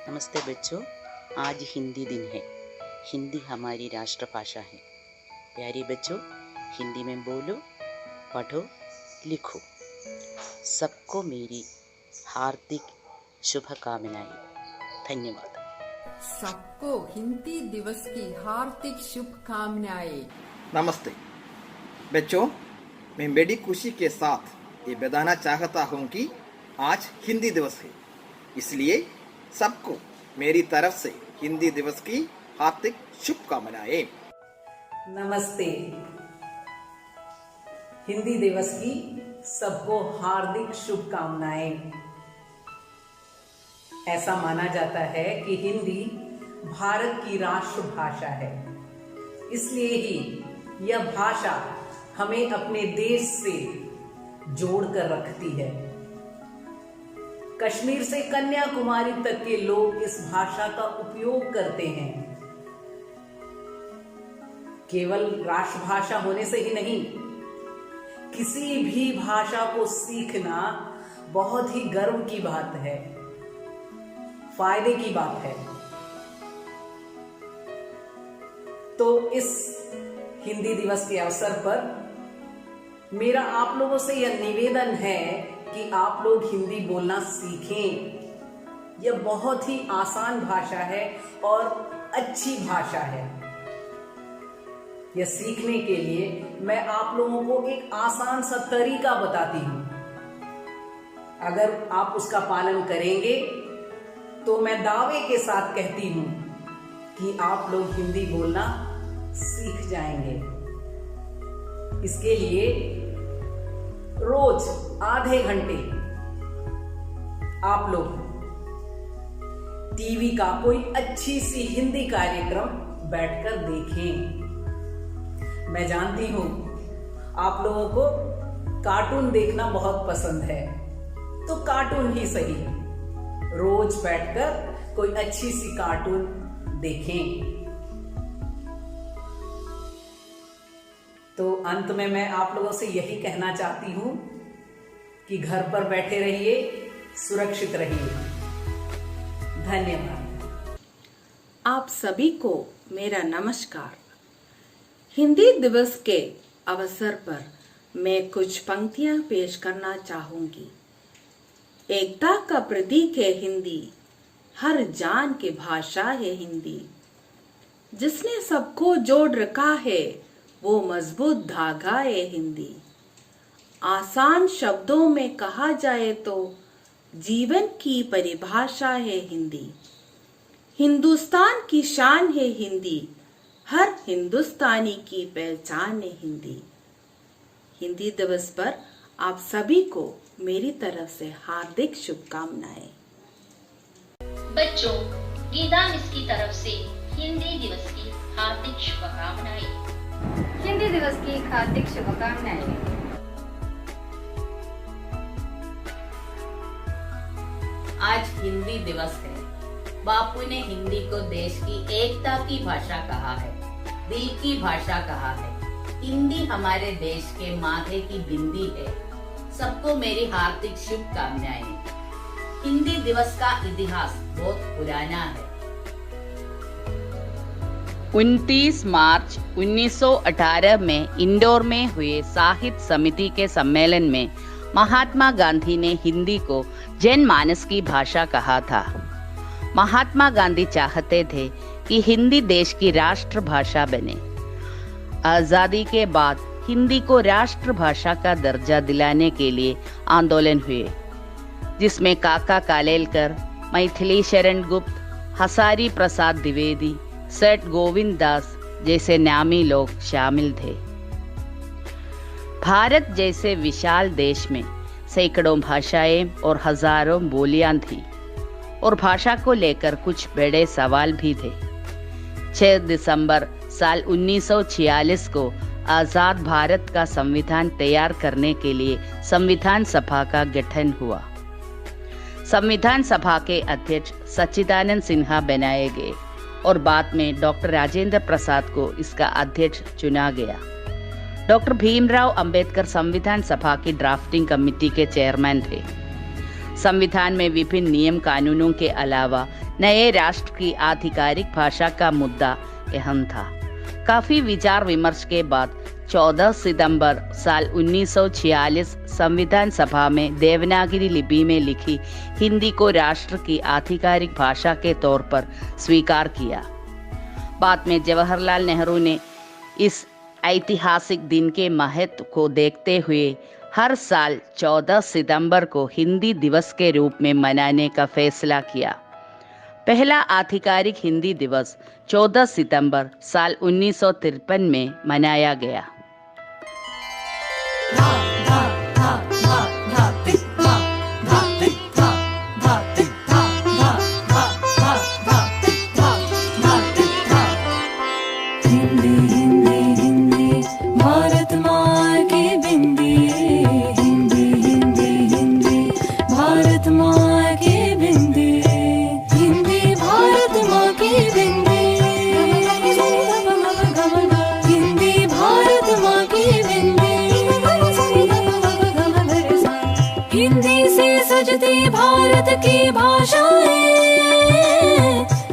नमस्ते बच्चों, आज हिंदी दिन है। हिंदी हमारी राष्ट्रभाषा है। प्यारे बच्चों, हिंदी में बोलो, पढ़ो, लिखो। सबको मेरी हार्दिक शुभकामनाएं। धन्यवाद। सबको हिंदी दिवस की हार्दिक शुभकामनाएं। नमस्ते बच्चों, मैं बड़ी खुशी के साथ ये बताना चाहता हूँ कि आज हिंदी दिवस है, इसलिए सबको मेरी तरफ से हिंदी दिवस की हार्दिक शुभकामनाएं। नमस्ते। हिंदी दिवस की सबको हार्दिक शुभकामनाएं। ऐसा माना जाता है कि हिंदी भारत की राष्ट्रभाषा है, इसलिए ही यह भाषा हमें अपने देश से जोड़कर रखती है। कश्मीर से कन्याकुमारी तक के लोग इस भाषा का उपयोग करते हैं। केवल राष्ट्रभाषा होने से ही नहीं, किसी भी भाषा को सीखना बहुत ही गर्व की बात है, फायदे की बात है। तो इस हिंदी दिवस के अवसर पर मेरा आप लोगों से यह निवेदन है कि आप लोग हिंदी बोलना सीखें। यह बहुत ही आसान भाषा है और अच्छी भाषा है। यह सीखने के लिए मैं आप लोगों को एक आसान सा तरीका बताती हूं। अगर आप उसका पालन करेंगे तो मैं दावे के साथ कहती हूं कि आप लोग हिंदी बोलना सीख जाएंगे। इसके लिए रोज आधे घंटे आप लोग टीवी का कोई अच्छी सी हिंदी कार्यक्रम बैठकर देखें। मैं जानती हूं आप लोगों को कार्टून देखना बहुत पसंद है, तो कार्टून ही सही, रोज बैठकर कोई अच्छी सी कार्टून देखें। तो अंत में मैं आप लोगों से यही कहना चाहती हूं कि घर पर बैठे रहिए, सुरक्षित रहिए। धन्यवाद। आप सभी को मेरा नमस्कार। हिंदी दिवस के अवसर पर मैं कुछ पंक्तियां पेश करना चाहूंगी। एकता का प्रतीक है हिंदी, हर जान की भाषा है हिंदी। जिसने सबको जोड़ रखा है वो मजबूत धागा है हिंदी। आसान शब्दों में कहा जाए तो जीवन की परिभाषा है हिंदी। हिंदुस्तान की शान है हिंदी, हर हिंदुस्तानी की पहचान है हिंदी। हिंदी दिवस पर आप सभी को मेरी तरफ से हार्दिक शुभकामनाएं। बच्चों, गीता मिस की तरफ से हिंदी दिवस की हार्दिक शुभकामनाएं। हिंदी दिवस की हार्दिक शुभकामनाएं। आज हिंदी दिवस है। बापू ने हिंदी को देश की एकता की भाषा कहा है, दिल की भाषा कहा है। हिंदी हमारे देश के माथे की बिंदी है। सबको मेरी हार्दिक शुभकामनाएं। हिंदी दिवस का इतिहास बहुत पुराना है। 29 मार्च 1918 में इंदौर में हुए साहित्य समिति के सम्मेलन में महात्मा गांधी ने हिंदी को जनमानस की भाषा कहा था। महात्मा गांधी चाहते थे कि हिंदी देश की राष्ट्रभाषा बने। आजादी के बाद हिंदी को राष्ट्रभाषा का दर्जा दिलाने के लिए आंदोलन हुए, जिसमें काका कालेलकर, मैथिली शरण गुप्त, हजारी प्रसाद द्विवेदी, सेठ गोविंद दास जैसे नामी लोग शामिल थे। भारत जैसे विशाल देश में सैकड़ों भाषाएं और हजारों बोलियां थी और भाषा को लेकर कुछ बड़े सवाल भी थे। 6 दिसंबर साल 1946 को आजाद भारत का संविधान तैयार करने के लिए संविधान सभा का गठन हुआ। संविधान सभा के अध्यक्ष सच्चिदानंद सिन्हा बनाए गए और बाद में डॉक्टर राजेंद्र प्रसाद को इसका अध्यक्ष चुना गया। डॉक्टर भीमराव अंबेडकर संविधान सभा की ड्राफ्टिंग कमेटी के चेयरमैन थे। संविधान में विभिन्न नियम कानूनों के अलावा नए राष्ट्र की आधिकारिक भाषा का मुद्दा अहम था। काफी विचार विमर्श के बाद 14 सितंबर साल 1946 संविधान सभा में देवनागरी लिपि में लिखी हिंदी को राष्ट्र की आधिकारिक भाषा के तौर पर स्वीकार किया। बाद में जवाहरलाल नेहरू ने इस ऐतिहासिक दिन के महत्व को देखते हुए हर साल 14 सितंबर को हिंदी दिवस के रूप में मनाने का फैसला किया। पहला आधिकारिक हिंदी दिवस 14 सितंबर साल 1953 में मनाया गया। भारत की भाषाएं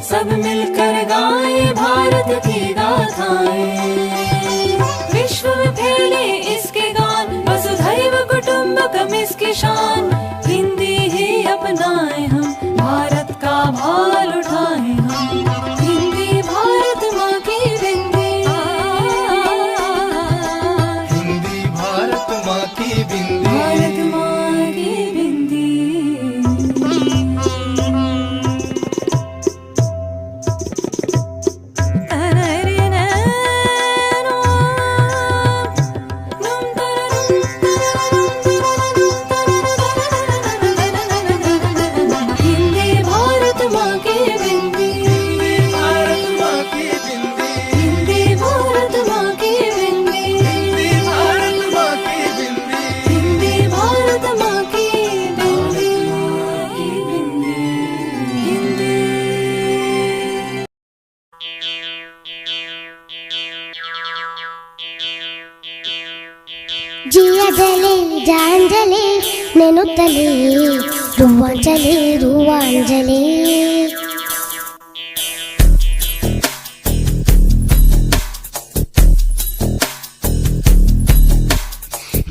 सब मिलकर गाए भारत की गाथाएं। विश्व में फैले इसके गान, वसुधैव कुटुंबकम इसकी शान। हिंदी ही अपनाए हम, भारत का भाल उठाए हम। हिंदी भारत माँ की बिंदी, हिंदी भारत माँ की बिंदी, भारत माँ की बिंदी। जिया जले जान जले नेनु तले रुवांजले रुवांजले।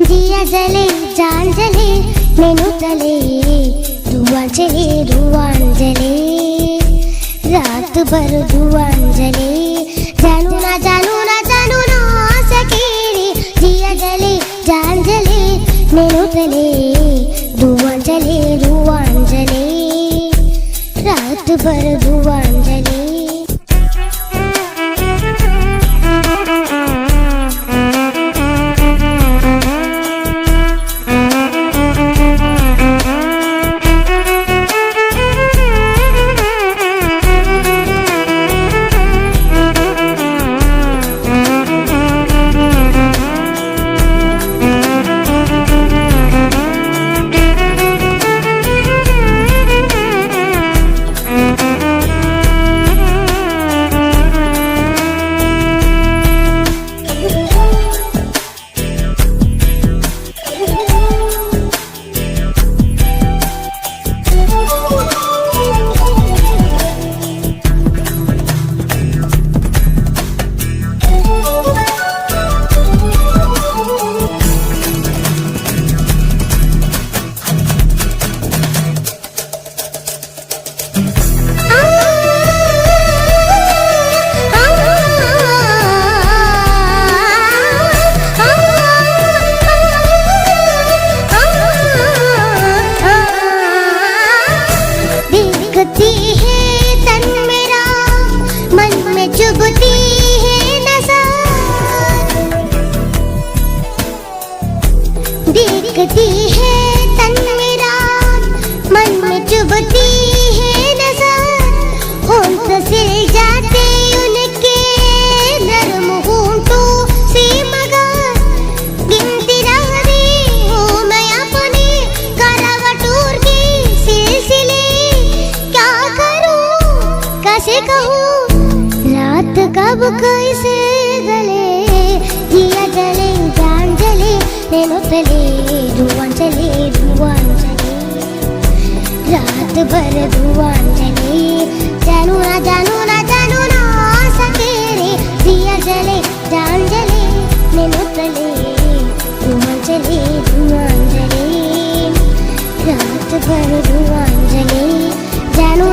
जिया जले जान जले नेनु तले रुवांजले रुवांजले। रात भर रुवांजले जानू ना जानू ना जानू ना सकेरी। जिया जले जान जले नेनु तले रुवांजले रुवांजले। रात भर रुवांजले। दिखती है तन मेरा, मन में चुभती है नजर। होंठ सिल जाते उनके नरम होंठों से मगर। गिनती रही हूँ मैं अपने करवटों के सिलसिले। क्या करूँ कैसे कहूँ रात कब कैसे गले। दिया जले जान जले नैनो तले रुआन चले रुआन चले। भर धुआं जले, जानू ना जानू ना जानू ना सकेरे, दिया जले जान जले नैनो तले, धुआं जले रात भर धुआं जले, जानू